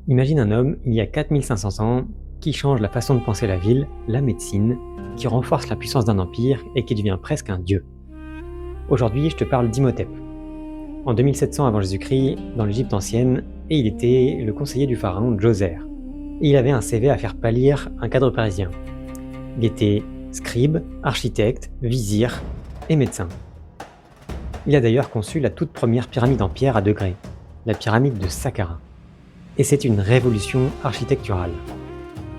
Imagine un homme, il y a 4500 ans, qui change la façon de penser la ville, la médecine, qui renforce la puissance d'un empire et qui devient presque un dieu. Aujourd'hui, je te parle d'Imhotep. En 2700 avant Jésus-Christ, dans l'Égypte ancienne, et il était le conseiller du pharaon Djoser. Et il avait un CV à faire pâlir un cadre parisien. Il était scribe, architecte, vizir et médecin. Il a d'ailleurs conçu la toute première pyramide en pierre à degrés, la pyramide de Saqqara. Et c'est une révolution architecturale.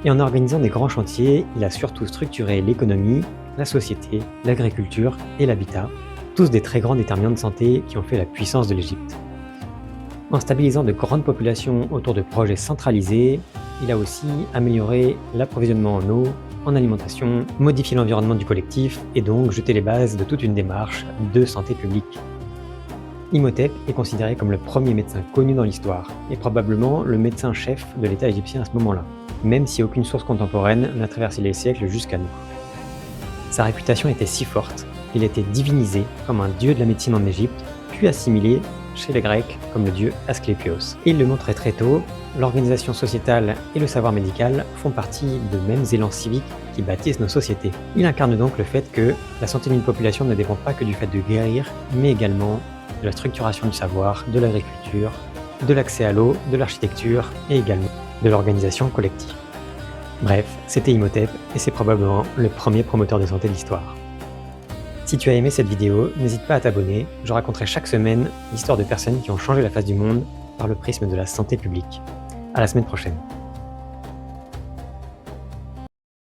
Et en organisant des grands chantiers, il a surtout structuré l'économie, la société, l'agriculture et l'habitat, tous des très grands déterminants de santé qui ont fait la puissance de l'Égypte. En stabilisant de grandes populations autour de projets centralisés, il a aussi amélioré l'approvisionnement en eau, en alimentation, modifié l'environnement du collectif et donc jeté les bases de toute une démarche de santé publique. Imhotep est considéré comme le premier médecin connu dans l'histoire, et probablement le médecin-chef de l'État égyptien à ce moment-là, même si aucune source contemporaine n'a traversé les siècles jusqu'à nous. Sa réputation était si forte qu'il était divinisé comme un dieu de la médecine en Égypte, puis assimilé chez les Grecs comme le dieu Asclépios. Il le montrait très tôt, l'organisation sociétale et le savoir médical font partie de mêmes élans civiques qui bâtissent nos sociétés. Il incarne donc le fait que la santé d'une population ne dépend pas que du fait de guérir, mais également de la structuration du savoir, de l'agriculture, de l'accès à l'eau, de l'architecture et également de l'organisation collective. Bref, c'était Imhotep et c'est probablement le premier promoteur de santé de l'histoire. Si tu as aimé cette vidéo, n'hésite pas à t'abonner, je raconterai chaque semaine l'histoire de personnes qui ont changé la face du monde par le prisme de la santé publique. À la semaine prochaine.